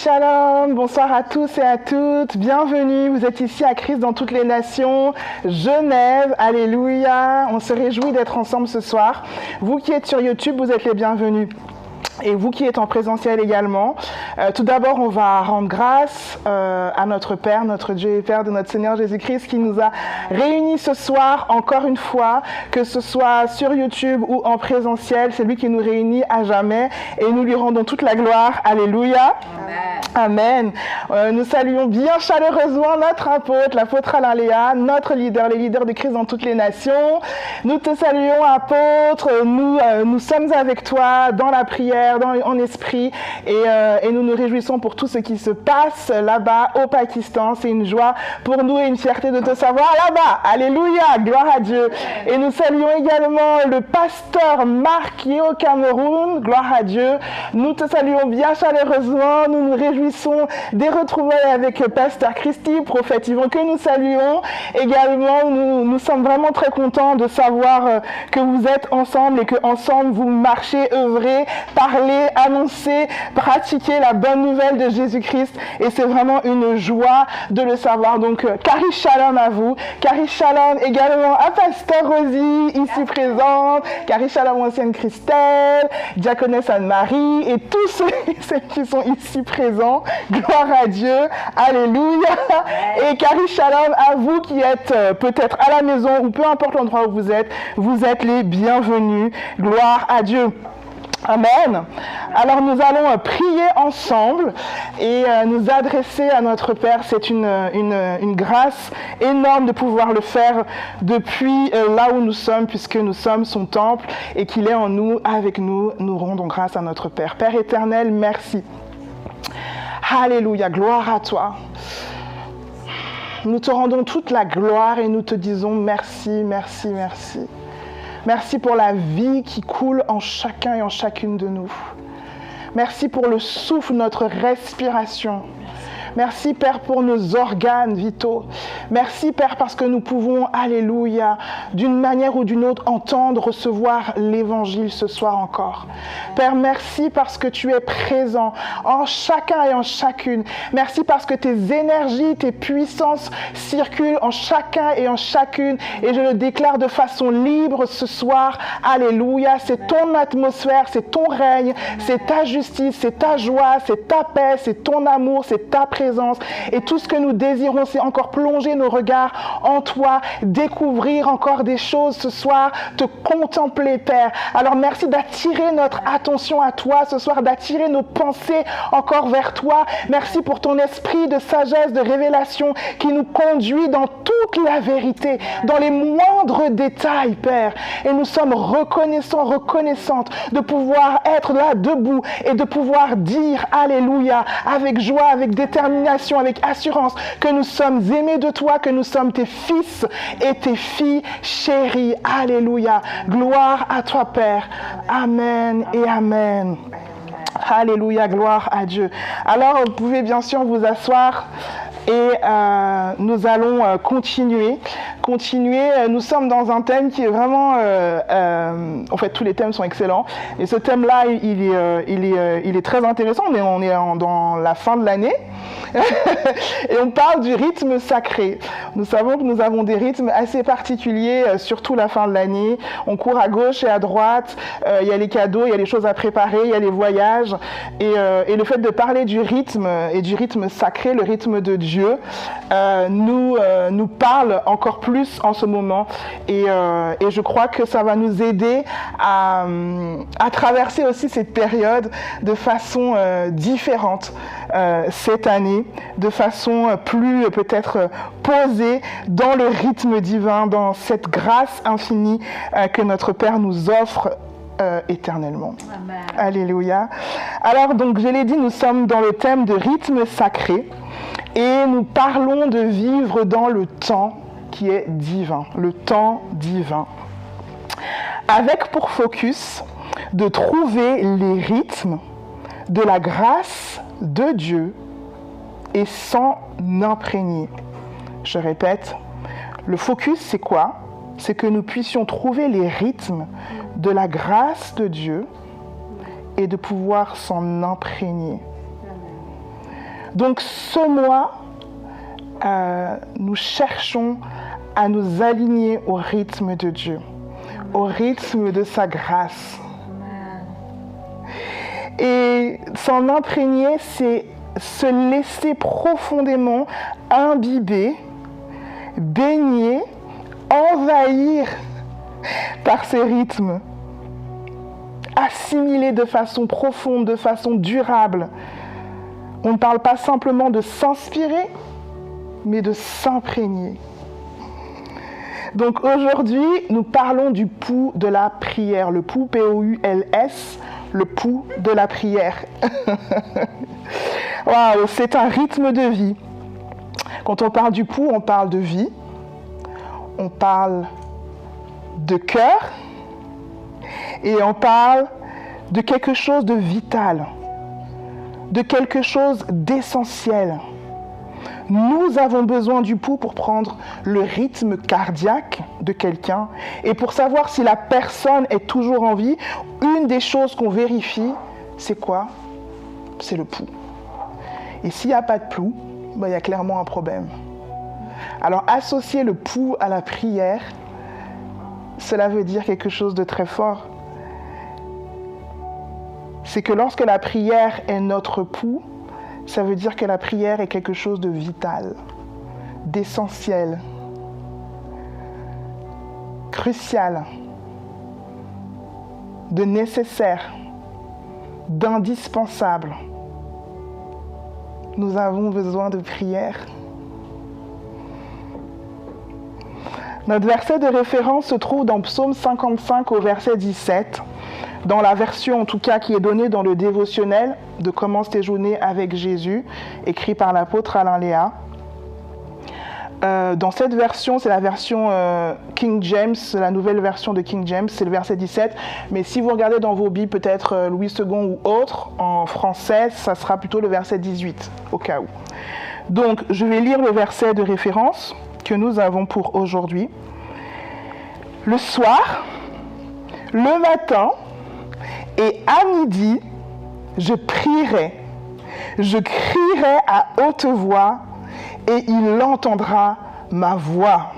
Shalom, bonsoir à tous et à toutes, bienvenue, vous êtes ici à Christ dans toutes les nations, Genève, alléluia, on se réjouit d'être ensemble ce soir. Vous qui êtes sur YouTube, vous êtes les bienvenus. Et vous qui êtes en présentiel également, tout d'abord on va rendre grâce à notre Père, notre Dieu et Père de notre Seigneur Jésus-Christ qui nous a réunis ce soir encore une fois, que ce soit sur YouTube ou en présentiel, c'est lui qui nous réunit à jamais et nous lui rendons toute la gloire. Alléluia. Amen. Nous saluons bien chaleureusement notre apôtre, l'apôtre Alain Léa, notre leader, les leaders de Christ dans toutes les nations. Nous te saluons apôtre, nous sommes avec toi dans la prière, en esprit et nous nous réjouissons pour tout ce qui se passe là-bas au Pakistan. C'est une joie pour nous et une fierté de te savoir là-bas. Alléluia, gloire à Dieu. Et nous saluons également le pasteur Marc qui est au Cameroun, gloire à Dieu. Nous te saluons bien chaleureusement, nous nous réjouissons des retrouvailles avec pasteur Christy, prophète Yvon que nous saluons. Également, nous sommes vraiment très contents de savoir que vous êtes ensemble et que ensemble vous marchez, œuvrez, parler, annoncer, pratiquer la bonne nouvelle de Jésus-Christ et c'est vraiment une joie de le savoir. Donc, Cari Shalom à vous, Cari Shalom également à Pasteur Rosie, ici présente, Cari Shalom ancienne Christelle, Diaconesse Anne-Marie et tous ceux qui sont ici présents, gloire à Dieu, alléluia, et Cari Shalom à vous qui êtes peut-être à la maison ou peu importe l'endroit où vous êtes les bienvenus, gloire à Dieu. Amen. Alors nous allons prier ensemble et nous adresser à notre Père. C'est une grâce énorme de pouvoir le faire depuis là où nous sommes, puisque nous sommes son temple et qu'il est en nous, avec nous. Nous rendons grâce à notre Père. Père éternel, merci. Alléluia, gloire à toi. Nous te rendons toute la gloire et nous te disons merci, merci, merci. Merci pour la vie qui coule en chacun et en chacune de nous. Merci pour le souffle, notre respiration. Merci, Père, pour nos organes vitaux. Merci, Père, parce que nous pouvons, alléluia, d'une manière ou d'une autre, entendre, recevoir l'Évangile ce soir encore. Père, merci parce que tu es présent en chacun et en chacune. Merci parce que tes énergies, tes puissances circulent en chacun et en chacune. Et je le déclare de façon libre ce soir. Alléluia, c'est ton atmosphère, c'est ton règne, c'est ta justice, c'est ta joie, c'est ta paix, c'est ton amour, c'est ta présence. Et tout ce que nous désirons, c'est encore plonger nos regards en toi, découvrir encore des choses ce soir, te contempler, Père. Alors merci d'attirer notre attention à toi ce soir, d'attirer nos pensées encore vers toi. Merci pour ton esprit de sagesse, de révélation qui nous conduit dans toute la vérité, dans les moindres détails, Père. Et nous sommes reconnaissants, reconnaissantes de pouvoir être là debout et de pouvoir dire Alléluia avec joie, avec détermination, avec assurance, que nous sommes aimés de toi, que nous sommes tes fils et tes filles chéries. Alléluia. Gloire à toi, Père. Amen et amen. Alléluia, gloire à Dieu. Alors, vous pouvez bien sûr vous asseoir et nous allons continuer. Nous sommes dans un thème qui est vraiment... en fait, tous les thèmes sont excellents. Et ce thème-là, il est très intéressant. On est dans la fin de l'année. Et on parle du rythme sacré. Nous savons que nous avons des rythmes assez particuliers, surtout la fin de l'année. On court à gauche et à droite. Il y a les cadeaux, il y a les choses à préparer, il y a les voyages. Et le fait de parler du rythme et du rythme sacré, le rythme de Dieu, nous parle encore plus en ce moment. Et je crois que ça va nous aider à traverser aussi cette période de façon différente cette année, de façon plus peut-être posée dans le rythme divin, dans cette grâce infinie que notre Père nous offre éternellement. Amen. Alléluia. Alors donc je l'ai dit, nous sommes dans le thème de rythme sacré et nous parlons de vivre dans le temps qui est divin, le temps divin, avec pour focus de trouver les rythmes de la grâce de Dieu et s'en imprégner. Je répète, le focus c'est quoi? C'est que nous puissions trouver les rythmes de la grâce de Dieu et de pouvoir s'en imprégner. Donc ce mois, nous cherchons à nous aligner au rythme de Dieu, au rythme de sa grâce. Et s'en imprégner, c'est se laisser profondément imbiber, baigner, envahir par ces rythmes, assimiler de façon profonde, de façon durable. On ne parle pas simplement de s'inspirer, mais de s'imprégner. Donc aujourd'hui, nous parlons du pouls de la prière, le pouls P-O-U-L-S, le pouls de la prière. Waouh, c'est un rythme de vie. Quand on parle du pouls, on parle de vie, on parle de cœur et on parle de quelque chose de vital, de quelque chose d'essentiel. Nous avons besoin du pouls pour prendre le rythme cardiaque de quelqu'un et pour savoir si la personne est toujours en vie. Une des choses qu'on vérifie, c'est quoi? C'est le pouls. Et s'il n'y a pas de pouls, il y a clairement un problème. Alors associer le pouls à la prière, cela veut dire quelque chose de très fort. C'est que lorsque la prière est notre pouls, ça veut dire que la prière est quelque chose de vital, d'essentiel, crucial, de nécessaire, d'indispensable. Nous avons besoin de prière. Notre verset de référence se trouve dans Psaume 55 au verset 17, dans la version en tout cas qui est donnée dans le dévotionnel de Commence tes journées avec Jésus, écrit par l'apôtre Alain Léa. Dans cette version, c'est la version King James, la nouvelle version de King James, c'est le verset 17. Mais si vous regardez dans vos Bibles, peut-être Louis II ou autre, en français, ça sera plutôt le verset 18, au cas où. Donc, je vais lire le verset de référence que nous avons pour aujourd'hui. Le soir, le matin et à midi, je prierai, je crierai à haute voix et il entendra ma voix.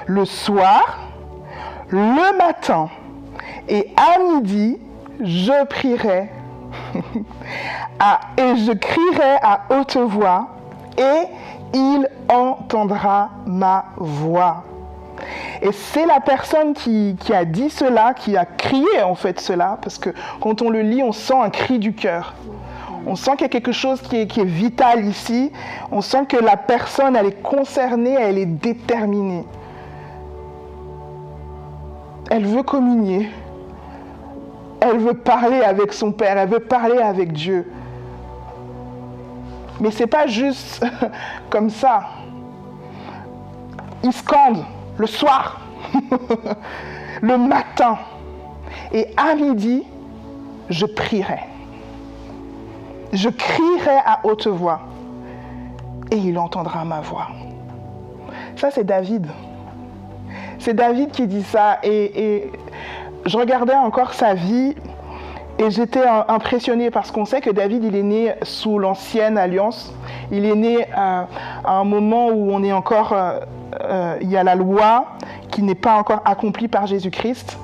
Le soir, le matin et à midi, je prierai et je crierai à haute voix et il entendra ma voix. Et c'est la personne qui a dit cela, qui a crié en fait cela, parce que quand on le lit, on sent un cri du cœur. On sent qu'il y a quelque chose qui est vital ici. On sent que la personne, elle est concernée, elle est déterminée. Elle veut communier. Elle veut parler avec son Père, elle veut parler avec Dieu. Mais ce n'est pas juste comme ça. Il scande le soir, le matin, et à midi, je prierai. Je crierai à haute voix, et il entendra ma voix. Ça, c'est David. C'est David qui dit ça, et je regardais encore sa vie, et j'étais impressionnée parce qu'on sait que David, il est né sous l'ancienne alliance. Il est né à un moment où on est encore, il y a la loi qui n'est pas encore accomplie par Jésus-Christ.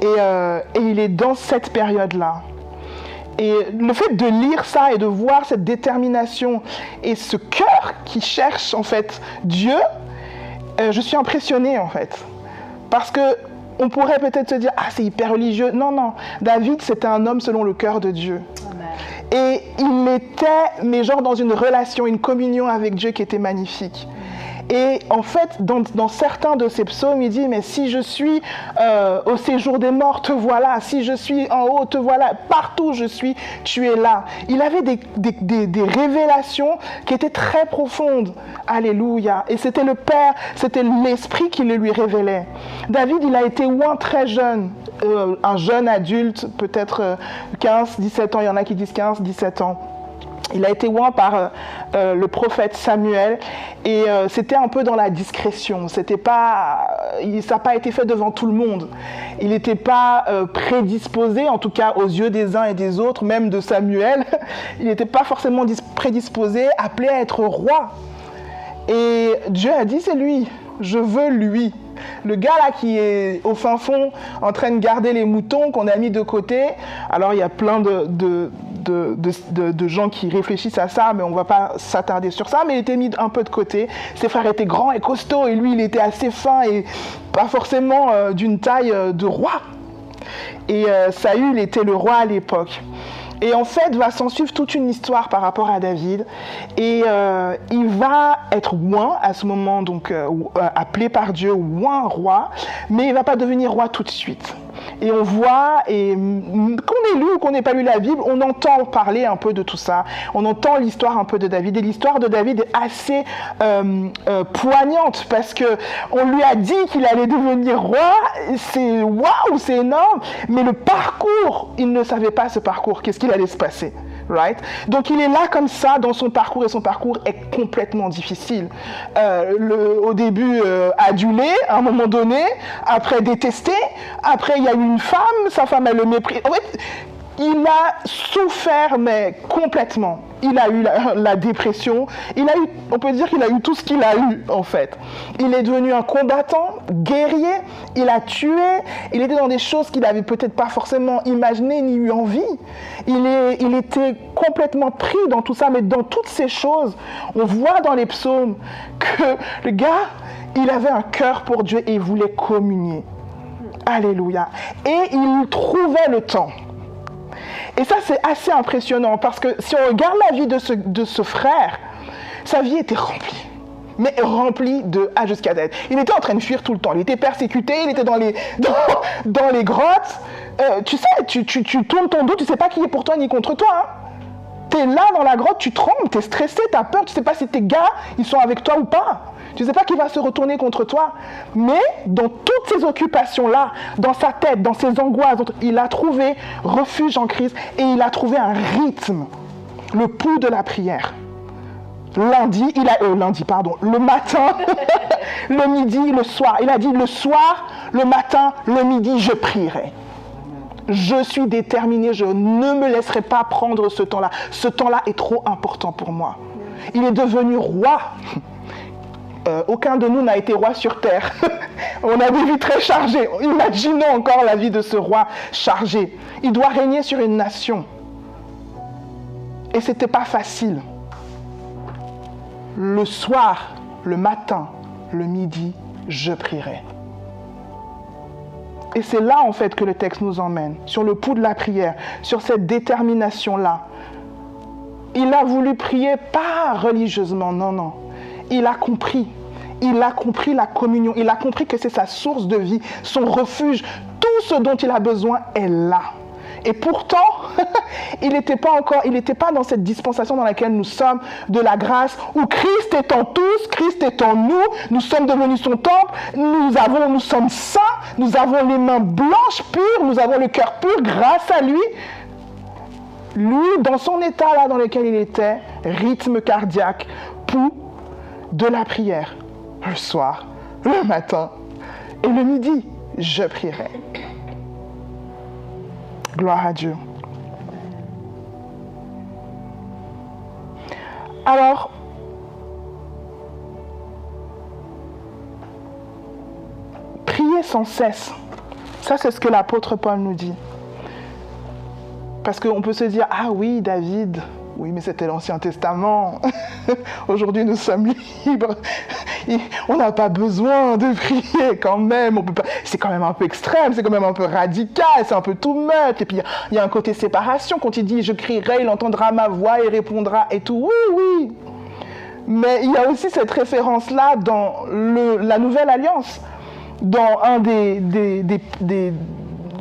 Et il est dans cette période-là. Et le fait de lire ça et de voir cette détermination et ce cœur qui cherche en fait Dieu, je suis impressionnée en fait. Parce que on pourrait peut-être se dire, ah c'est hyper religieux. Non, non, David c'était un homme selon le cœur de Dieu. Amen. Et il était, mais genre dans une relation, une communion avec Dieu qui était magnifique. Et en fait, dans certains de ces psaumes, il dit, mais si je suis au séjour des morts, te voilà. Si je suis en haut, te voilà. Partout où je suis, tu es là. Il avait des révélations qui étaient très profondes. Alléluia. Et c'était le Père, c'était l'Esprit qui le lui révélait. David, il a été oint très jeune. Un jeune adulte, peut-être 15, 17 ans. Il y en a qui disent 15, 17 ans. Il a été oint par le prophète Samuel et c'était un peu dans la discrétion. Ça n'a pas été fait devant tout le monde. Il n'était pas prédisposé, en tout cas aux yeux des uns et des autres, même de Samuel. Il n'était pas forcément prédisposé, appelé à être roi. Et Dieu a dit, c'est lui, je veux lui. Le gars là qui est au fin fond en train de garder les moutons qu'on a mis de côté. Alors il y a plein de gens qui réfléchissent à ça, mais on ne va pas s'attarder sur ça. Mais il était mis un peu de côté. Ses frères étaient grands et costauds et lui il était assez fin et pas forcément d'une taille de roi. Et Saül était le roi à l'époque. Et en fait, va s'en suivre toute une histoire par rapport à David. Et il va être oint à ce moment, donc appelé par Dieu, oint roi, mais il ne va pas devenir roi tout de suite. Et on voit, et qu'on ait lu ou qu'on n'ait pas lu la Bible, on entend parler un peu de tout ça. On entend l'histoire un peu de David. Et l'histoire de David est assez poignante parce qu'on lui a dit qu'il allait devenir roi. C'est waouh, c'est énorme. Mais le parcours, il ne savait pas ce parcours. Qu'est-ce qu'il allait se passer? Right? Donc il est là comme ça dans son parcours et son parcours est complètement difficile. Au début adulé à un moment donné, après détesté, après il y a eu une femme, sa femme elle le méprise. En fait, il a souffert mais complètement. Il a eu la dépression, on peut dire qu'il a eu tout ce qu'il a eu en fait. Il est devenu un combattant, guerrier, il a tué, il était dans des choses qu'il n'avait peut-être pas forcément imaginées ni eu envie. Il était complètement pris dans tout ça, mais dans toutes ces choses, on voit dans les psaumes que le gars, il avait un cœur pour Dieu et il voulait communier. Alléluia. Et il trouvait le temps. Et ça, c'est assez impressionnant parce que si on regarde la vie de ce frère, sa vie était remplie. Mais remplie de A jusqu'à Z. Il était en train de fuir tout le temps. Il était persécuté, il était dans les grottes. Tu sais, tu tournes ton dos, tu ne sais pas qui est pour toi ni contre toi. Hein. Tu es là dans la grotte, tu trembles, tu es stressé, tu as peur, tu ne sais pas si tes gars, ils sont avec toi ou pas. Tu ne sais pas qui va se retourner contre toi. Mais dans toutes ces occupations-là, dans sa tête, dans ses angoisses, il a trouvé refuge en Christ et il a trouvé un rythme, le pouls de la prière. Le matin, le midi, le soir. Il a dit le soir, le matin, le midi, je prierai. Je suis déterminé, je ne me laisserai pas prendre ce temps-là. Ce temps-là est trop important pour moi. Il est devenu roi. Aucun de nous n'a été roi sur terre. On a des vies très chargées. Imaginons encore la vie de ce roi chargé. Il doit régner sur une nation. Et ce n'était pas facile. Le soir, le matin, le midi, je prierai. Et c'est là en fait que le texte nous emmène, sur le pouls de la prière, sur cette détermination-là. Il a voulu prier pas religieusement, non. Il a compris la communion, il a compris que c'est sa source de vie, son refuge, tout ce dont il a besoin est là. Et pourtant, il n'était pas dans cette dispensation dans laquelle nous sommes, de la grâce, où Christ est en tous, Christ est en nous, nous sommes devenus son temple, nous sommes saints, nous avons les mains blanches, pures, nous avons le cœur pur grâce à lui. Lui, dans son état là dans lequel il était, rythme cardiaque, pouls de la prière, le soir, le matin et le midi, je prierai. Gloire à Dieu. Alors, priez sans cesse. Ça, c'est ce que l'apôtre Paul nous dit. Parce qu'on peut se dire, ah oui, David, oui, mais c'était l'Ancien Testament. Aujourd'hui, nous sommes libres. On n'a pas besoin de prier quand même. On peut pas... C'est quand même un peu extrême, c'est quand même un peu radical, c'est un peu too much. Et puis, il y a un côté séparation. Quand il dit, je crierai, il entendra ma voix et répondra et tout. Oui. Mais il y a aussi cette référence-là dans la Nouvelle Alliance. Dans un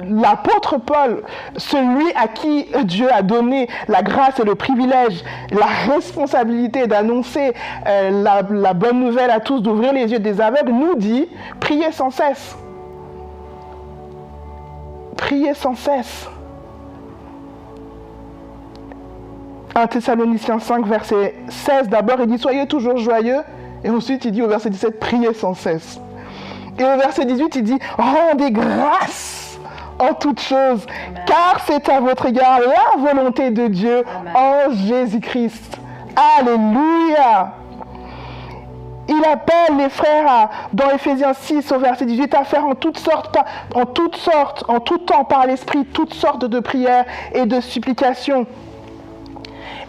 l'apôtre Paul, celui à qui Dieu a donné la grâce et le privilège, la responsabilité d'annoncer la bonne nouvelle à tous, d'ouvrir les yeux des aveugles, nous dit, priez sans cesse. Priez sans cesse. 1 Thessaloniciens 5, verset 16 d'abord, il dit « Soyez toujours joyeux ». Et ensuite, il dit au verset 17 « Priez sans cesse ». Et au verset 18, il dit « Rendez grâce en toutes choses, car c'est à votre égard la volonté de Dieu en Jésus-Christ. » Alléluia. Il appelle les frères, dans Éphésiens 6, au verset 18, à faire en tout temps par l'Esprit, toutes sortes de prières et de supplications.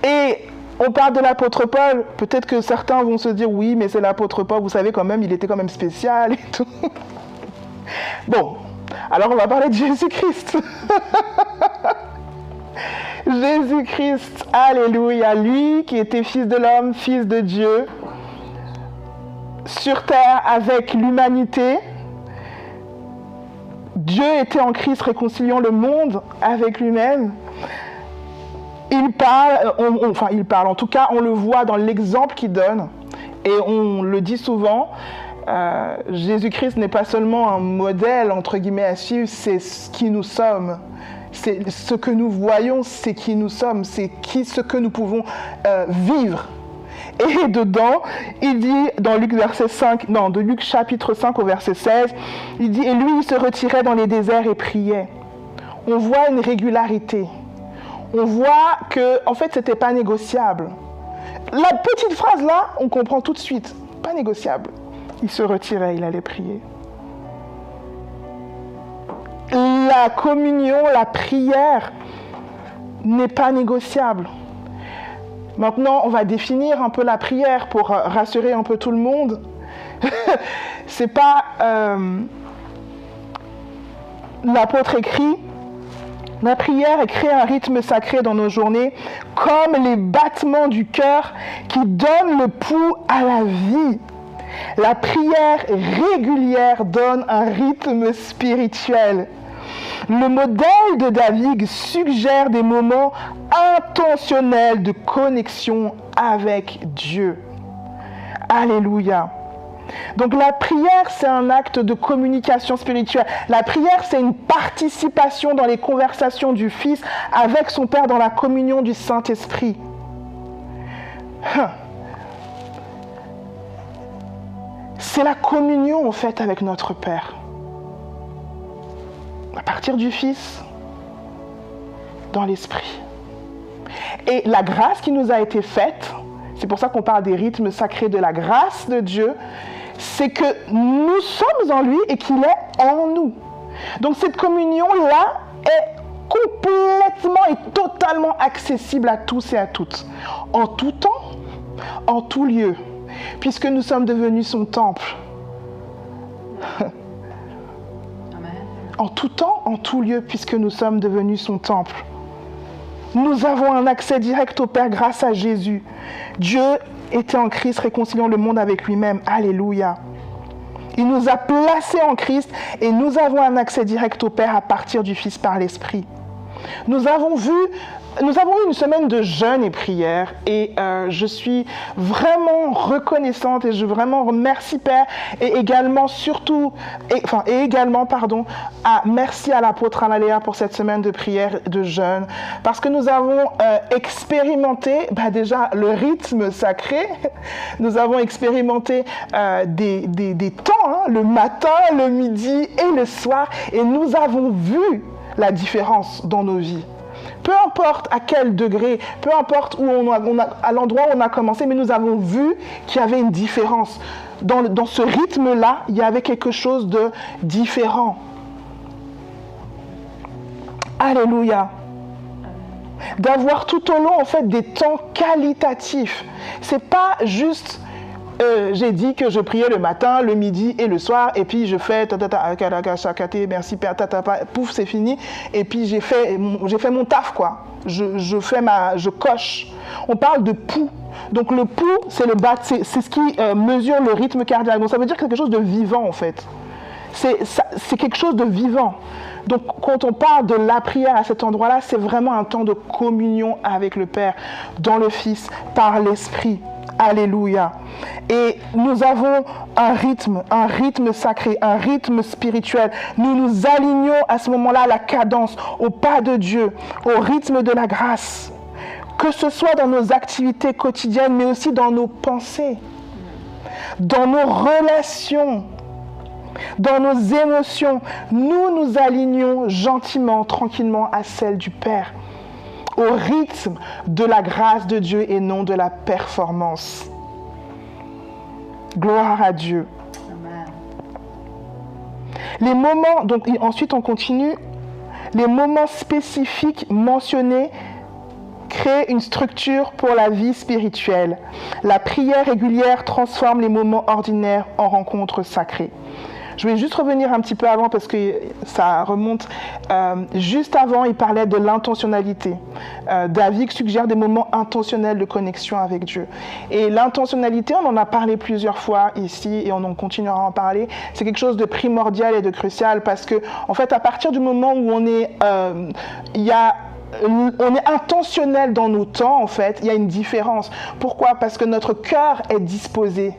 Et on parle de l'apôtre Paul, peut-être que certains vont se dire, oui, mais c'est l'apôtre Paul, vous savez quand même, il était quand même spécial et tout. Bon, alors on va parler de Jésus-Christ. Jésus-Christ, alléluia, lui qui était fils de l'homme, fils de Dieu, sur terre avec l'humanité. Dieu était en Christ réconciliant le monde avec lui-même. Il parle, en tout cas on le voit dans l'exemple qu'il donne, et on le dit souvent, Jésus-Christ n'est pas seulement un modèle entre guillemets à suivre, c'est ce qui nous sommes. C'est ce que nous voyons, c'est qui nous sommes, c'est ce que nous pouvons vivre. Et dedans, il dit dans Luc chapitre 5 au verset 16, il dit « Et lui, il se retirait dans les déserts et priait. » On voit une régularité. On voit que, en fait, c'était pas négociable. La petite phrase là, on comprend tout de suite. Pas négociable. Il se retirait, il allait prier. La communion, la prière n'est pas négociable. Maintenant, on va définir un peu la prière pour rassurer un peu tout le monde. C'est pas... l'apôtre écrit, la prière est créer un rythme sacré dans nos journées, comme les battements du cœur qui donnent le pouls à la vie. La prière régulière donne un rythme spirituel. Le modèle de David suggère des moments intentionnels de connexion avec Dieu. Alléluia. Donc la prière, c'est un acte de communication spirituelle. La prière, c'est une participation dans les conversations du Fils avec son Père dans la communion du Saint-Esprit. C'est la communion, en fait, avec notre Père. À partir du Fils, dans l'Esprit. Et la grâce qui nous a été faite, c'est pour ça qu'on parle des rythmes sacrés de la grâce de Dieu, c'est que nous sommes en lui et qu'il est en nous. Donc cette communion-là est complètement et totalement accessible à tous et à toutes. En tout temps, en tout lieu, puisque nous sommes devenus son temple. En tout temps, en tout lieu, puisque nous sommes devenus son temple. Nous avons un accès direct au Père grâce à Jésus. Dieu était en Christ, réconciliant le monde avec lui-même. Alléluia. Il nous a placés en Christ et nous avons un accès direct au Père à partir du Fils par l'Esprit. Nous avons eu une semaine de jeûne et prière et je suis vraiment reconnaissante et je vraiment remercie Père et également merci à l'apôtre Analéa pour cette semaine de prière de jeûne parce que nous avons expérimenté déjà le rythme sacré, nous avons expérimenté des temps, le matin, le midi et le soir et nous avons vu la différence dans nos vies. Peu importe à quel degré, peu importe à l'endroit où on a commencé, mais nous avons vu qu'il y avait une différence. Dans ce rythme-là, il y avait quelque chose de différent. Alléluia. D'avoir tout au long, en fait, des temps qualitatifs. C'est pas juste... j'ai dit que je priais le matin, le midi et le soir, et puis je fais merci Père, pouf, c'est fini, et puis j'ai fait mon taf, quoi. Je coche. On parle de pouls. Donc le pouls, c'est ce qui mesure le rythme cardiaque. Donc ça veut dire quelque chose de vivant, en fait. C'est quelque chose de vivant. Donc quand on parle de la prière à cet endroit-là, c'est vraiment un temps de communion avec le Père, dans le Fils, par l'Esprit. Alléluia. Et nous avons un rythme sacré, un rythme spirituel. Nous nous alignons à ce moment-là à la cadence, au pas de Dieu, au rythme de la grâce. que ce soit dans nos activités quotidiennes, mais aussi dans nos pensées, dans nos relations, dans nos émotions, nous alignons gentiment, tranquillement à celle du Père, au rythme de la grâce de Dieu et non de la performance. Gloire à Dieu. Amen. Les moments, donc ensuite on continue, les moments spécifiques mentionnés créent une structure pour la vie spirituelle. La prière régulière transforme les moments ordinaires en rencontres sacrées. Je vais juste revenir un petit peu avant parce que ça remonte. Juste avant, il parlait de l'intentionnalité. David suggère des moments intentionnels de connexion avec Dieu. Et l'intentionnalité, on en a parlé plusieurs fois ici et on en continuera à en parler. C'est quelque chose de primordial et de crucial parce que, en fait, à partir du moment où on est intentionnel dans nos temps, en fait, il y a une différence. Pourquoi ? Parce que notre cœur est disposé.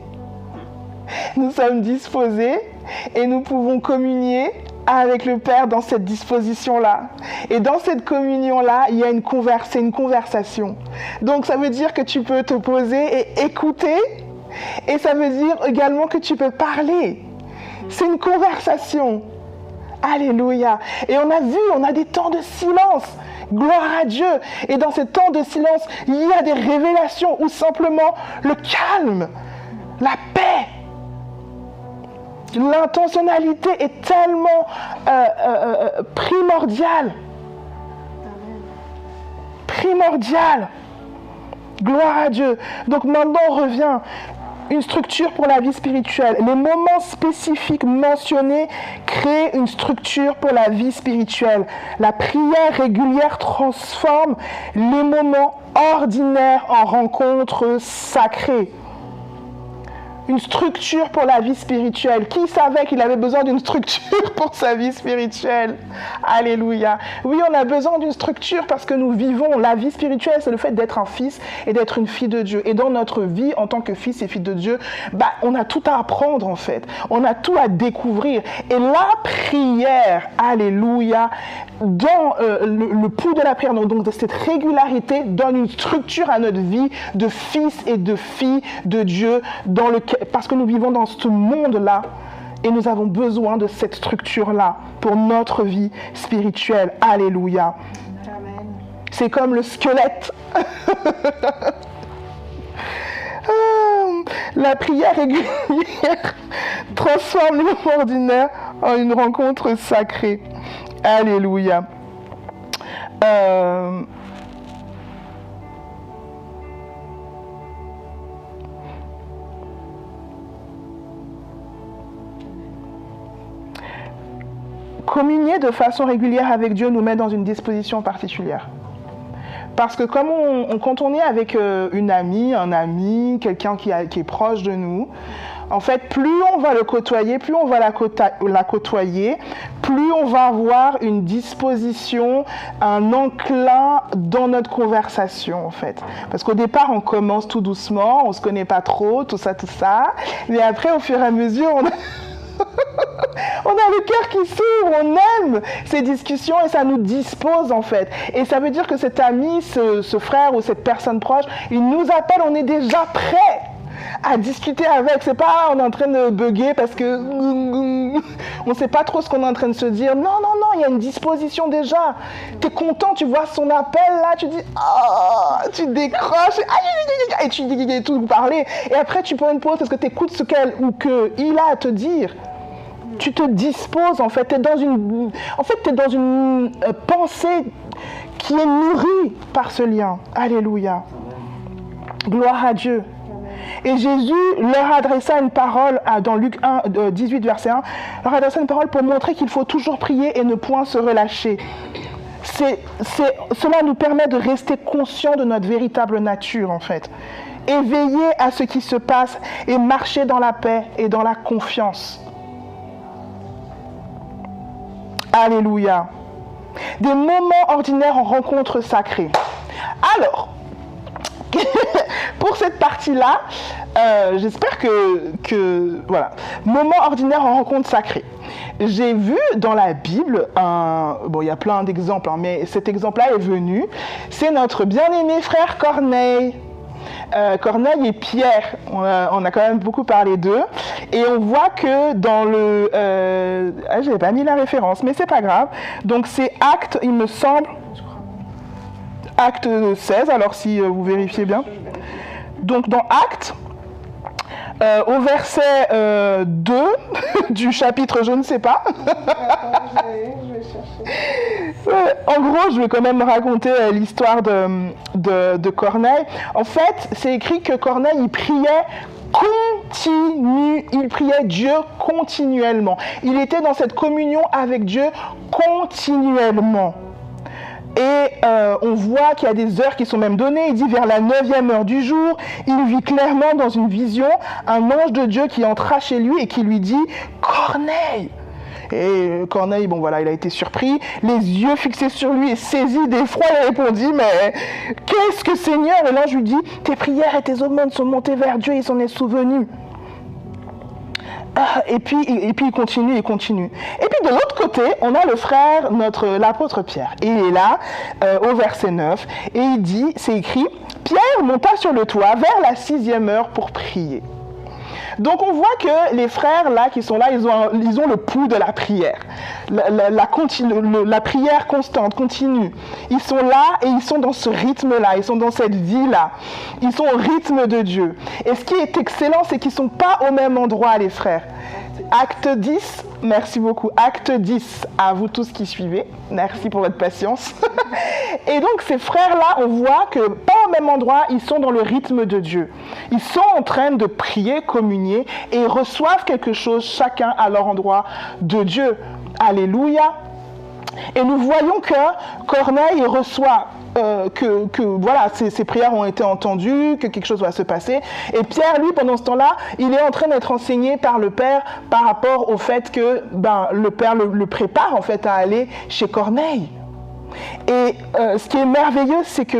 Nous sommes disposés et nous pouvons communier avec le Père dans cette disposition-là. Et dans cette communion-là, il y a une conversation. Donc ça veut dire que tu peux te poser et écouter, et ça veut dire également que tu peux parler. C'est une conversation. Alléluia. Et on a des temps de silence. Gloire à Dieu. Et dans ces temps de silence, il y a des révélations ou simplement le calme, la paix. L'intentionnalité est tellement primordiale. Primordiale. Gloire à Dieu. Donc maintenant on revient. Une structure pour la vie spirituelle. Les moments spécifiques mentionnés créent une structure pour la vie spirituelle. La prière régulière transforme les moments ordinaires en rencontres sacrées. Une structure pour la vie spirituelle. Qui savait qu'il avait besoin d'une structure pour sa vie spirituelle? Alléluia. Oui, on a besoin d'une structure parce que nous vivons. La vie spirituelle, c'est le fait d'être un fils et d'être une fille de Dieu. Et dans notre vie, en tant que fils et fille de Dieu, on a tout à apprendre en fait. On a tout à découvrir. Et la prière, alléluia, dans le pouls de la prière, donc de cette régularité, donne une structure à notre vie de fils et de filles de Dieu parce que nous vivons dans ce monde-là et nous avons besoin de cette structure-là pour notre vie spirituelle. Alléluia. Amen. C'est comme le squelette. La prière régulière transforme les moments ordinaires en une rencontre sacrée. Alléluia. Communier de façon régulière avec Dieu nous met dans une disposition particulière. Parce que quand on est avec une amie, un ami, quelqu'un qui est proche de nous, en fait, plus on va le côtoyer, plus on va la côtoyer, plus on va avoir une disposition, un enclin dans notre conversation, en fait. Parce qu'au départ, on commence tout doucement, on ne se connaît pas trop, tout ça. Mais après, au fur et à mesure, on a le cœur qui s'ouvre, on aime ces discussions et ça nous dispose en fait. Et ça veut dire que cet ami, ce frère ou cette personne proche, il nous appelle, on est déjà prêt à discuter avec. C'est pas on est en train de bugger parce que on sait pas trop ce qu'on est en train de se dire. Non, il y a une disposition déjà. Tu es content, tu vois son appel là, tu dis tu décroches et tu dis tout parler. Et après tu prends une pause parce que tu écoutes ce qu'elle ou qu'il a à te dire. Tu te disposes en fait, tu es dans une pensée qui est nourrie par ce lien. Alléluia. Gloire à Dieu. Et Jésus leur adressa une parole dans Luc 1, 18, verset 1, leur adressa une parole pour montrer qu'il faut toujours prier et ne point se relâcher. Cela nous permet de rester conscients de notre véritable nature en fait. Éveiller à ce qui se passe et marcher dans la paix et dans la confiance. Alléluia. Des moments ordinaires en rencontre sacrée. Alors, pour cette partie-là, j'espère que voilà. Moments ordinaires en rencontre sacrée. j'ai vu dans la Bible, il y a plein d'exemples, mais cet exemple-là est venu, c'est notre bien-aimé frère Corneille. Corneille et Pierre, on a quand même beaucoup parlé d'eux, et on voit que dans le... j'avais pas mis la référence, mais c'est pas grave, donc c'est Actes, il me semble, Acte 16, alors si vous vérifiez bien. Donc dans Actes, au verset 2 du chapitre je ne sais pas. Je vais chercher. En gros, je vais quand même raconter l'histoire de Corneille. En fait, c'est écrit que Corneille, il priait il priait Dieu continuellement. Il était dans cette communion avec Dieu continuellement. Et on voit qu'il y a des heures qui sont même données. Il dit vers la 9e heure du jour, il vit clairement dans une vision un ange de Dieu qui entra chez lui et qui lui dit « Corneille !» Et Corneille, il a été surpris, les yeux fixés sur lui et saisi d'effroi, il répondit « Mais qu'est-ce que Seigneur ?» Et l'ange lui dit « Tes prières et tes aumônes sont montées vers Dieu, il s'en est souvenu. » Et puis il continue. Et puis de l'autre côté, on a le frère, l'apôtre Pierre. Et il est là, au verset 9, et il dit, c'est écrit, « Pierre monta sur le toit vers la 6e heure pour prier. » Donc on voit que les frères là qui sont là, ils ont le pouls de la prière, la prière constante, continue. Ils sont là et ils sont dans ce rythme-là, ils sont dans cette vie-là, ils sont au rythme de Dieu. Et ce qui est excellent, c'est qu'ils ne sont pas au même endroit, les frères. Acte 10, merci beaucoup. Acte 10, à vous tous qui suivez, merci pour votre patience. Et donc ces frères-là, on voit que pas au même endroit, ils sont dans le rythme de Dieu. Ils sont en train de prier, communier, et ils reçoivent quelque chose chacun à leur endroit de Dieu. Alléluia. Et nous voyons que Corneille reçoit ses prières ont été entendues, que quelque chose va se passer. Et Pierre, lui, pendant ce temps-là, il est en train d'être enseigné par le Père par rapport au fait que le Père le prépare en fait à aller chez Corneille. Et ce qui est merveilleux, c'est que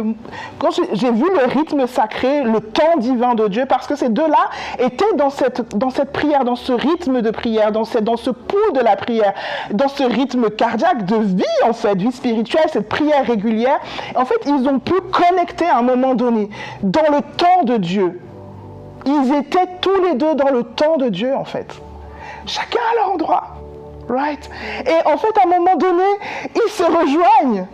quand j'ai vu le rythme sacré, le temps divin de Dieu, parce que ces deux-là étaient dans cette prière, dans ce rythme de prière, dans ce pouls de la prière, dans ce rythme cardiaque de vie, en fait, vie spirituelle, cette prière régulière. En fait, ils ont pu connecter à un moment donné, dans le temps de Dieu. Ils étaient tous les deux dans le temps de Dieu, en fait. Chacun à leur endroit. Right? Et en fait, à un moment donné, ils se rejoignent.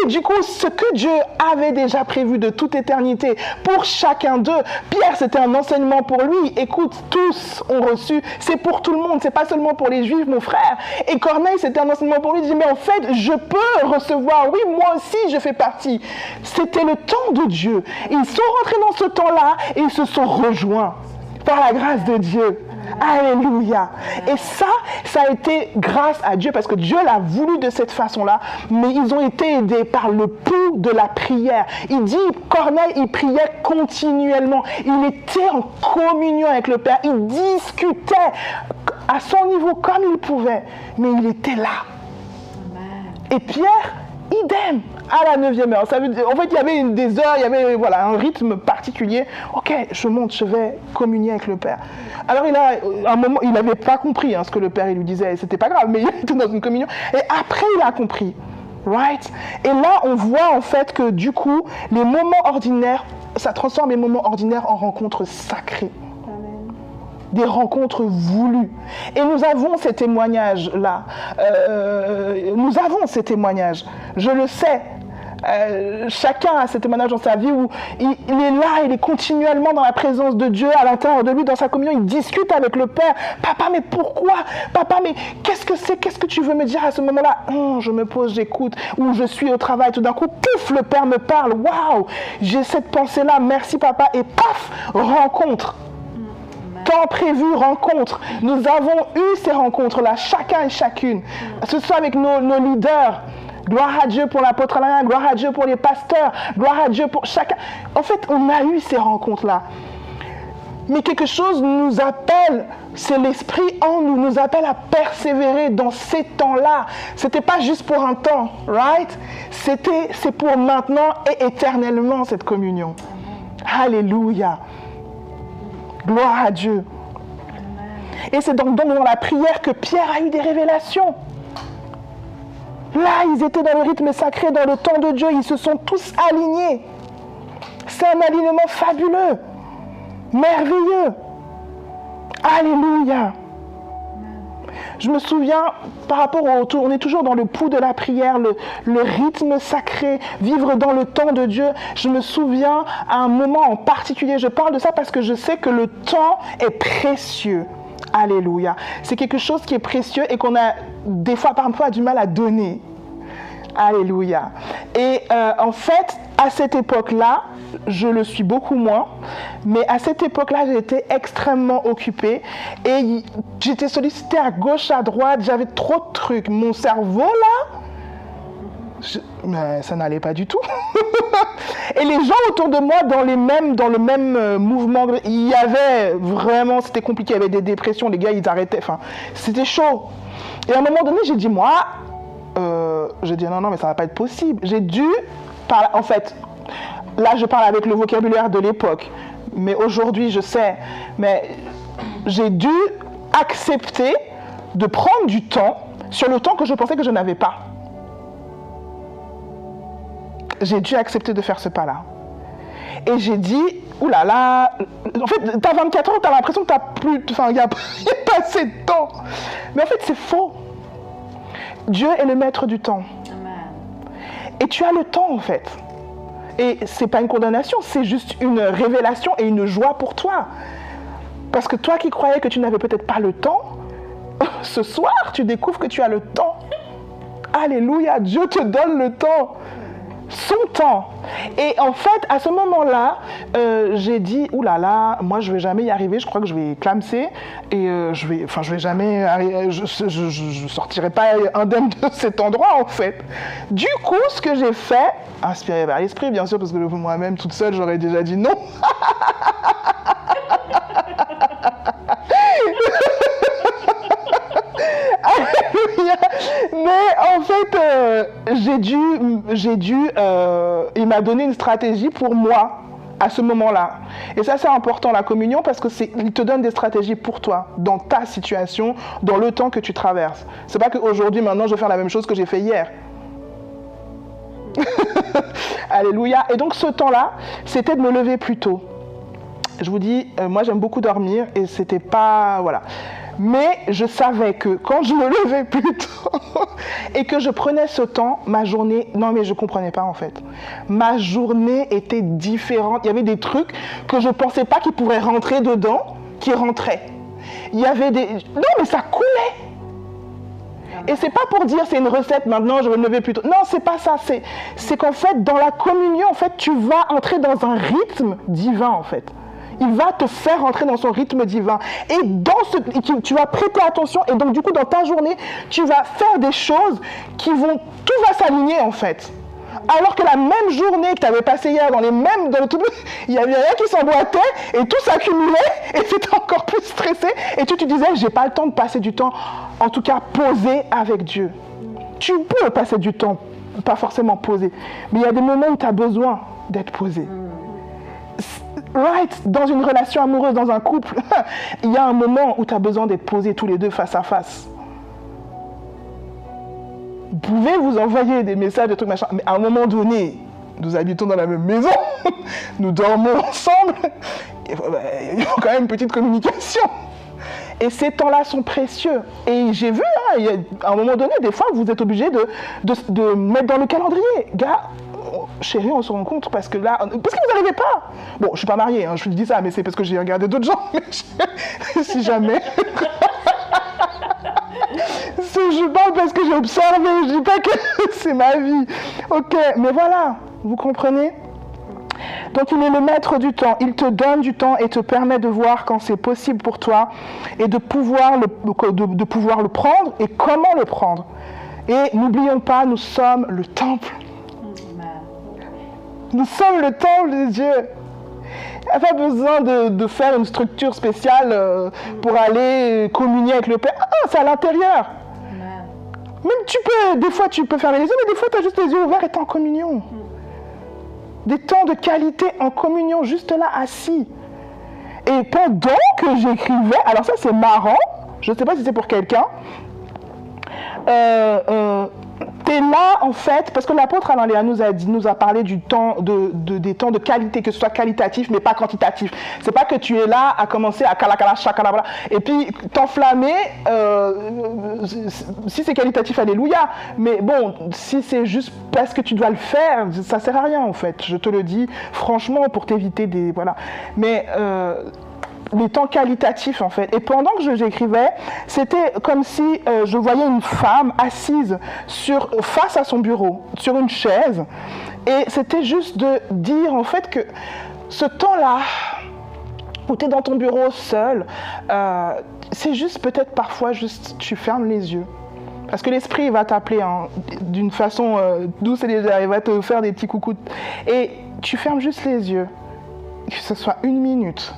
Et du coup, ce que Dieu avait déjà prévu de toute éternité pour chacun d'eux, Pierre, c'était un enseignement pour lui. Écoute, tous ont reçu, c'est pour tout le monde, c'est pas seulement pour les Juifs, mon frère. Et Corneille, c'était un enseignement pour lui. Il dit, mais en fait, je peux recevoir, oui, moi aussi, je fais partie. C'était le temps de Dieu. Ils sont rentrés dans ce temps-là et ils se sont rejoints par la grâce de Dieu. Alléluia. Et ça a été grâce à Dieu parce que Dieu l'a voulu de cette façon-là, mais ils ont été aidés par le pouls de la prière. Il dit, Corneille, il priait continuellement. Il était en communion avec le Père. Il discutait à son niveau comme il pouvait, mais il était là. Et Pierre, idem, à la 9e heure. Ça veut dire, en fait, il y avait des heures, il y avait un rythme particulier. Ok, je monte, je vais communier avec le Père. Alors, à un moment, il n'avait pas compris ce que le Père il lui disait. C'était pas grave, mais il était dans une communion. Et après, il a compris. Right? Et là, on voit en fait que du coup, les moments ordinaires, ça transforme les moments ordinaires en rencontres sacrées. Des rencontres voulues. Et nous avons ces témoignages-là. Nous avons ces témoignages. Je le sais. Chacun a ces témoignages dans sa vie où il est là, il est continuellement dans la présence de Dieu, à l'intérieur de lui, dans sa communion, il discute avec le Père. Papa, mais pourquoi? Papa, mais qu'est-ce que c'est? Qu'est-ce que tu veux me dire à ce moment-là? Je me pose, j'écoute, ou je suis au travail, tout d'un coup, pouf, le Père me parle. Waouh, j'ai cette pensée-là, merci papa, et paf, rencontre. Temps prévu, rencontre. Nous avons eu ces rencontres-là, chacun et chacune. Ce soit avec nos leaders. Gloire à Dieu pour l'apôtre Alain, gloire à Dieu pour les pasteurs, gloire à Dieu pour chacun. En fait, on a eu ces rencontres-là. Mais quelque chose nous appelle, c'est l'esprit en nous, nous appelle à persévérer dans ces temps-là. C'était pas juste pour un temps, right? C'est pour maintenant et éternellement cette communion. Alléluia. Gloire à Dieu. Et c'est donc dans la prière que Pierre a eu des révélations. Là, ils étaient dans le rythme sacré, dans le temps de Dieu, ils se sont tous alignés. C'est un alignement fabuleux, merveilleux. Alléluia. Je me souviens, par rapport on est toujours dans le pouls de la prière, le rythme sacré, vivre dans le temps de Dieu. Je me souviens à un moment en particulier, je parle de ça parce que je sais que le temps est précieux. Alléluia. C'est quelque chose qui est précieux et qu'on a des fois, parfois, du mal à donner. Alléluia. Et en fait, à cette époque-là, je le suis beaucoup moins, mais à cette époque-là, j'étais extrêmement occupée et j'étais sollicitée à gauche, à droite, j'avais trop de trucs. Mon cerveau, là, mais ça n'allait pas du tout. Et les gens autour de moi, dans le même mouvement, il y avait vraiment, c'était compliqué, il y avait des dépressions, les gars, ils arrêtaient, enfin, c'était chaud. Et à un moment donné, j'ai dit, non, mais ça va pas être possible. J'ai dû, en fait, là, je parle avec le vocabulaire de l'époque, mais aujourd'hui, je sais, mais j'ai dû accepter de prendre du temps sur le temps que je pensais que je n'avais pas. J'ai dû accepter de faire ce pas-là. Et j'ai dit, oulala, en fait, t'as 24 ans, t'as l'impression que t'as plus, enfin, il n'y a pas assez de temps. Mais en fait, c'est faux. Dieu est le maître du temps. Amen. Et tu as le temps, en fait. Et c'est pas une condamnation, c'est juste une révélation et une joie pour toi. Parce que toi qui croyais que tu n'avais peut-être pas le temps, ce soir, tu découvres que tu as le temps. Alléluia, Dieu te donne le temps. Son temps. Et en fait, à ce moment-là, j'ai dit, oulala, moi je vais jamais y arriver, je crois que je vais clamser et je vais jamais arriver, je sortirai pas indemne de cet endroit en fait. Du coup, ce que j'ai fait, inspiré vers l'esprit, bien sûr, parce que moi-même toute seule, j'aurais déjà dit non. Mais en fait, il m'a donné une stratégie pour moi à ce moment-là. Et ça, c'est important, la communion, parce que il te donne des stratégies pour toi, dans ta situation, dans le temps que tu traverses. C'est pas qu'aujourd'hui, maintenant, je vais faire la même chose que j'ai fait hier. Alléluia. Et donc, ce temps-là, c'était de me lever plus tôt. Je vous dis, moi, j'aime beaucoup dormir et c'était pas... Voilà. Mais je savais que quand je me levais plus tôt et que je prenais ce temps, ma journée... Non, mais je ne comprenais pas en fait. Ma journée était différente. Il y avait des trucs que je ne pensais pas qu'ils pourraient rentrer dedans, qui rentraient. Il y avait des... Non, mais ça coulait. Et c'est pas pour dire c'est une recette maintenant, je vais me lever plus tôt. Non, c'est pas ça. C'est qu'en fait, dans la communion, en fait, tu vas entrer dans un rythme divin en fait. Il va te faire rentrer dans son rythme divin. Et tu vas prêter attention. Et donc, du coup, dans ta journée, tu vas faire des choses tout va s'aligner, en fait. Alors que la même journée que tu avais passée hier, il y avait rien qui s'emboîtait et tout s'accumulait et c'était encore plus stressé. Et tu te disais, j'ai pas le temps de passer du temps, en tout cas, posé avec Dieu. Tu peux passer du temps, pas forcément posé. Mais il y a des moments où tu as besoin d'être posé. Right, dans une relation amoureuse, dans un couple, il y a un moment où tu as besoin d'être posés tous les deux face à face. Vous pouvez vous envoyer des messages, des trucs machin, mais à un moment donné, nous habitons dans la même maison, nous dormons ensemble, il faut quand même une petite communication. Et ces temps-là sont précieux. Et j'ai vu, à un moment donné, des fois, vous êtes obligé de mettre dans le calendrier. Gars, chérie, on se rencontre parce que là... Parce que vous n'arrivez pas. Bon, je suis pas mariée, je vous dis ça, mais c'est parce que j'ai regardé d'autres gens. Si jamais... Je parle parce que j'ai observé, je dis pas que c'est ma vie. Ok, mais voilà, vous comprenez ? Donc il est le maître du temps, il te donne du temps et te permet de voir quand c'est possible pour toi et de pouvoir le prendre et comment le prendre. Et n'oublions pas, nous sommes le temple. Nous sommes le temple de Dieu. Il n'y a pas besoin de faire une structure spéciale pour aller communier avec le Père. C'est à l'intérieur. Même des fois tu peux fermer les yeux, mais des fois tu as juste les yeux ouverts et tu es en communion. Des temps de qualité en communion, juste là, assis. Et pendant que j'écrivais, alors ça c'est marrant, Je ne sais pas si c'est pour quelqu'un. Tu es là, en fait, parce que l'apôtre Alain Léa nous a parlé du temps, des temps de qualité, que ce soit qualitatif, mais pas quantitatif. C'est pas que tu es là à commencer à kalakala, chakalabla, et puis t'enflammer, si c'est qualitatif, alléluia. Mais bon, si c'est juste parce que tu dois le faire, ça sert à rien, en fait. Je te le dis, franchement, pour t'éviter des... Voilà. Mais... les temps qualitatifs en fait. Et pendant que j'écrivais, c'était comme si je voyais une femme assise face à son bureau, sur une chaise. Et c'était juste de dire en fait que ce temps-là, où tu es dans ton bureau seul, c'est juste peut-être parfois juste tu fermes les yeux. Parce que l'esprit va t'appeler d'une façon douce et légère, il va te faire des petits coucous. Et tu fermes juste les yeux, que ce soit 1 minute.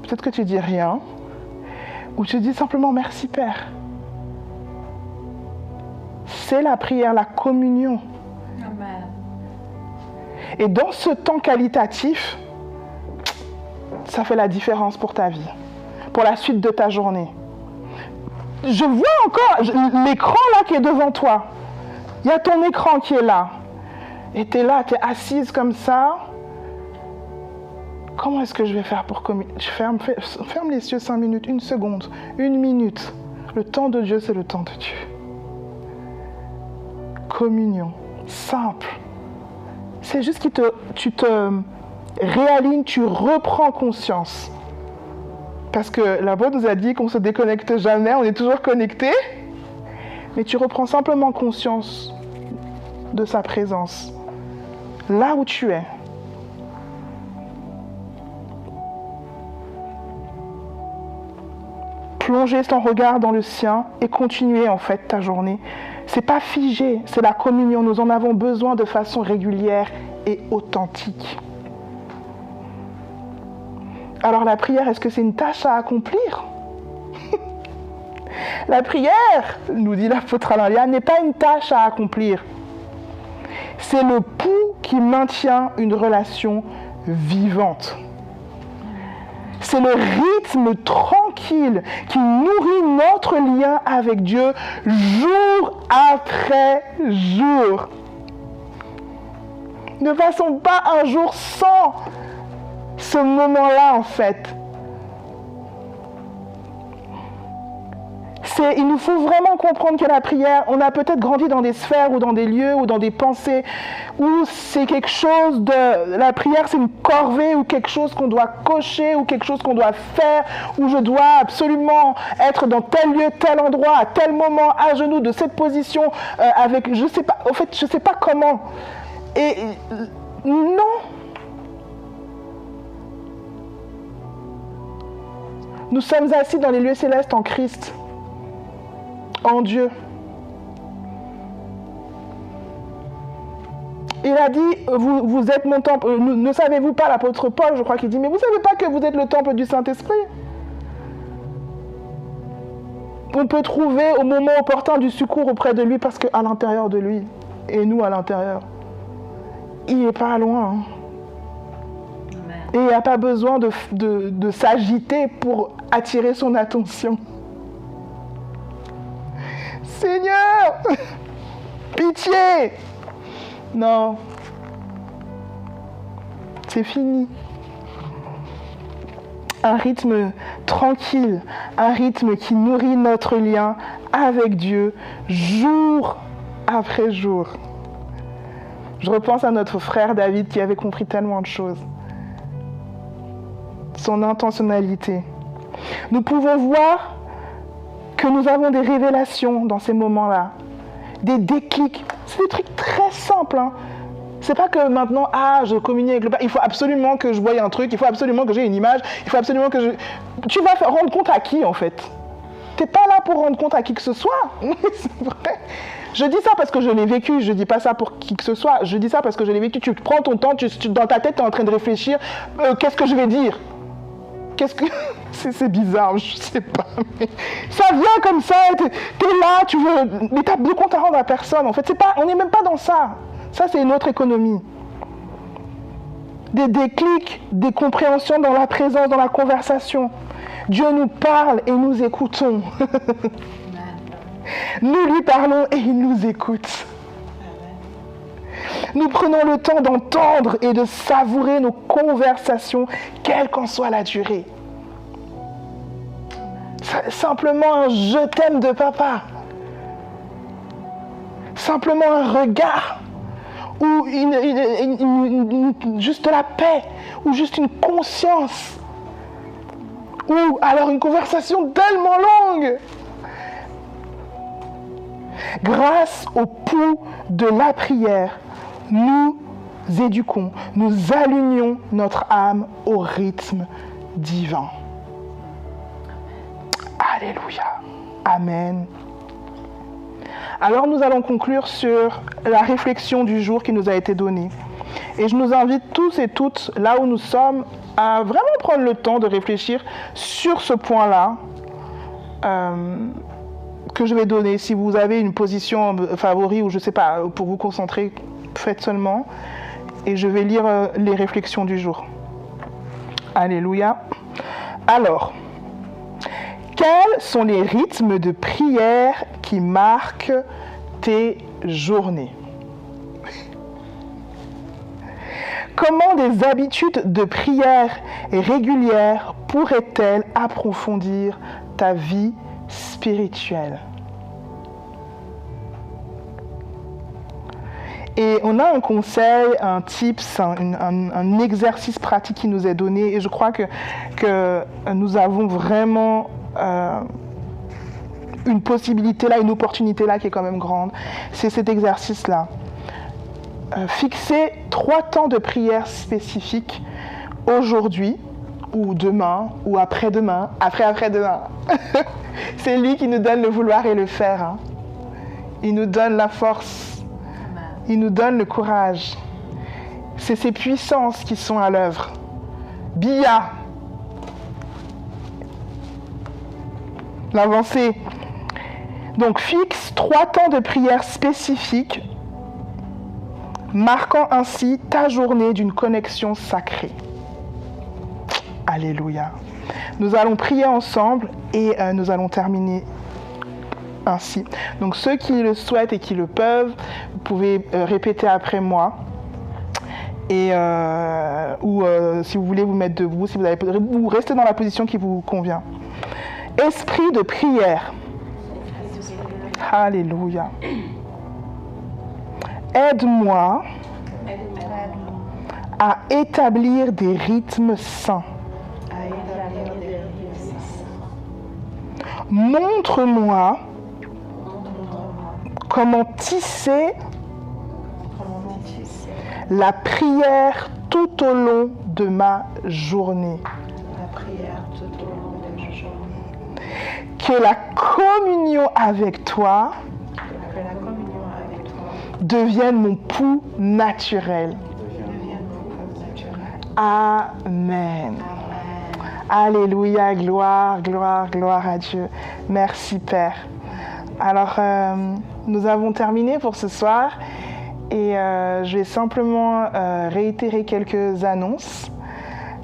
Peut-être que tu dis rien, ou tu dis simplement merci Père. C'est la prière, la communion. Amen. Et dans ce temps qualitatif, ça fait la différence pour ta vie, pour la suite de ta journée. Je vois encore l'écran là qui est devant toi. Il y a ton écran qui est là. Et tu es là, tu es assise comme ça. Comment est-ce que je vais faire pour communier? Ferme les yeux 5 minutes, 1 seconde, 1 minute. Le temps de Dieu, c'est le temps de Dieu. Communion, simple. C'est juste que tu te réalignes, tu reprends conscience. Parce que l'apôtre nous a dit qu'on ne se déconnecte jamais, on est toujours connecté. Mais tu reprends simplement conscience de sa présence. Là où tu es. Plonger ton regard dans le sien et continuer en fait ta journée. C'est pas figé, c'est la communion. Nous en avons besoin de façon régulière et authentique. Alors la prière, est-ce que c'est une tâche à accomplir? La prière, nous dit l'apôtre Alain Léa, n'est pas une tâche à accomplir. C'est le pouls qui maintient une relation vivante. C'est le rythme tranquille qui nourrit notre lien avec Dieu jour après jour. Ne passons pas un jour sans ce moment-là, en fait. Il nous faut vraiment comprendre que la prière, on a peut-être grandi dans des sphères ou dans des lieux ou dans des pensées où c'est quelque chose de... La prière, c'est une corvée ou quelque chose qu'on doit cocher ou quelque chose qu'on doit faire, où je dois absolument être dans tel lieu, tel endroit, à tel moment, à genoux, de cette position, avec... Je sais pas, en fait, je sais pas comment. Et non. Nous sommes assis dans les lieux célestes en Christ. En Dieu. Il a dit, vous êtes mon temple. Ne savez-vous pas, l'apôtre Paul, je crois qu'il dit, mais vous ne savez pas que vous êtes le temple du Saint-Esprit? On peut trouver au moment opportun du secours auprès de lui parce qu'à l'intérieur de lui, et nous à l'intérieur, il n'est pas loin. Et il n'y a pas besoin de s'agiter pour attirer son attention. Seigneur, pitié! Non, c'est fini. Un rythme tranquille, un rythme qui nourrit notre lien avec Dieu jour après jour. Je repense à notre frère David qui avait compris tellement de choses. Son intentionnalité. Nous pouvons voir que nous avons des révélations dans ces moments-là, des déclics. C'est des trucs très simples. Hein. C'est pas que maintenant, je communie avec le Père, il faut absolument que je voie un truc, il faut absolument que j'ai une image, il faut absolument que je... Tu vas rendre compte à qui, en fait? T'es pas là pour rendre compte à qui que ce soit. C'est vrai. Je dis ça parce que je l'ai vécu, je dis pas ça pour qui que ce soit, je dis ça parce que je l'ai vécu. Tu prends ton temps, dans ta tête, tu es en train de réfléchir, qu'est-ce que je vais dire? Qu'est-ce que... C'est bizarre, je sais pas, mais ça vient comme ça, t'es là, tu veux... Mais t'as de compte à rendre à personne, en fait. On n'est même pas dans ça. Ça, c'est une autre économie. des déclics, des compréhensions dans la présence, dans la conversation. Dieu nous parle et nous écoutons. Nous lui parlons et il nous écoute. Nous prenons le temps d'entendre et de savourer nos conversations, quelle qu'en soit la durée. Simplement un « je t'aime » de papa. Simplement un regard. Ou juste la paix. Ou juste une conscience. Ou alors une conversation tellement longue. Grâce au pouls de la prière, nous éduquons, nous alignons notre âme au rythme divin. Alléluia. Amen. Alors nous allons conclure sur la réflexion du jour qui nous a été donnée. Et je nous invite tous et toutes, là où nous sommes, à vraiment prendre le temps de réfléchir sur ce point-là que je vais donner. Si vous avez une position favorite ou je ne sais pas, pour vous concentrer, faites seulement. Et je vais lire les réflexions du jour. Alléluia. Alors, quels sont les rythmes de prière qui marquent tes journées? Comment des habitudes de prière régulières pourraient-elles approfondir ta vie spirituelle? Et on a un conseil, un tips, un exercice pratique qui nous est donné. Et je crois que nous avons vraiment une possibilité là, une opportunité là qui est quand même grande. C'est cet exercice-là. Fixer 3 temps de prière spécifiques aujourd'hui, ou demain, ou après-demain, après-après-demain. C'est lui qui nous donne le vouloir et le faire. Hein. Il nous donne la force. Il nous donne le courage. C'est ses puissances qui sont à l'œuvre. Bia. L'avancée. Donc fixe 3 temps de prière spécifiques, marquant ainsi ta journée d'une connexion sacrée. Alléluia. Nous allons prier ensemble et nous allons terminer ainsi. Donc ceux qui le souhaitent et qui le peuvent, vous pouvez répéter après moi. Et si vous voulez vous mettre debout, si vous avez, ou restez dans la position qui vous convient. Esprit de prière. Alléluia. Aide-moi à établir des rythmes sains. Montre-moi comment tisser la prière tout au long de ma journée. Que la communion avec toi devienne mon pouls naturel. Amen. Alléluia, gloire, gloire, gloire à Dieu. Merci Père. Alors, nous avons terminé pour ce soir et je vais simplement réitérer quelques annonces.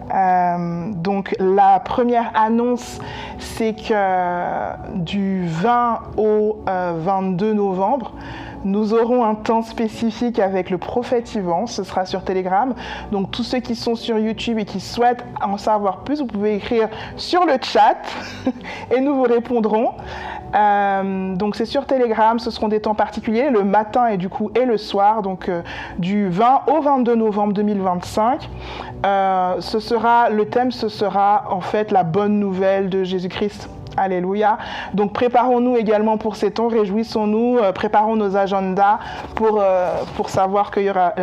Donc la première annonce, c'est que du 20 au 22 novembre, nous aurons un temps spécifique avec le prophète Yvan, ce sera sur Telegram. Donc tous ceux qui sont sur YouTube et qui souhaitent en savoir plus, vous pouvez écrire sur le chat et nous vous répondrons. Donc c'est sur Telegram, ce seront des temps particuliers, le matin et le soir, donc du 20 au 22 novembre 2025. Le thème sera en fait la bonne nouvelle de Jésus-Christ. Alléluia. Donc préparons-nous également pour ces temps, réjouissons-nous, préparons nos agendas pour savoir qu'il y aura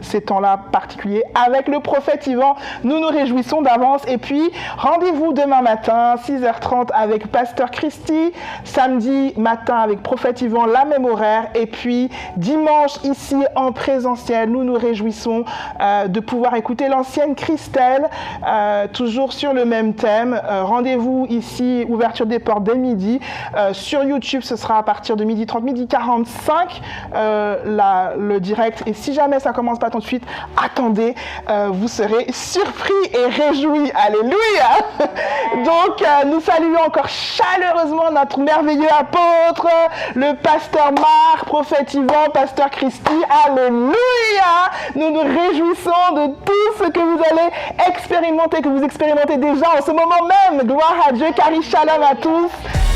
ces temps-là particuliers. Avec le prophète Yvan, nous nous réjouissons d'avance. Et puis, rendez-vous demain matin, 6h30 avec Pasteur Christy, samedi matin avec prophète Yvan, la même horaire. Et puis, dimanche, ici en présentiel, nous nous réjouissons de pouvoir écouter l'ancienne Christelle, toujours sur le même thème. Rendez-vous ici, ouverture l'ouverture des portes dès midi. Sur YouTube, ce sera à partir de 12h30, 12h45, le direct. Et si jamais ça commence pas tout de suite, attendez, vous serez surpris et réjouis. Alléluia! Donc, nous saluons encore chaleureusement notre merveilleux apôtre, le pasteur Marc, prophète Yvan, pasteur Christy. Alléluia! Nous nous réjouissons de tout ce que vous allez expérimenter, que vous expérimentez déjà en ce moment même. Gloire à Dieu, Cari Shalom à tous.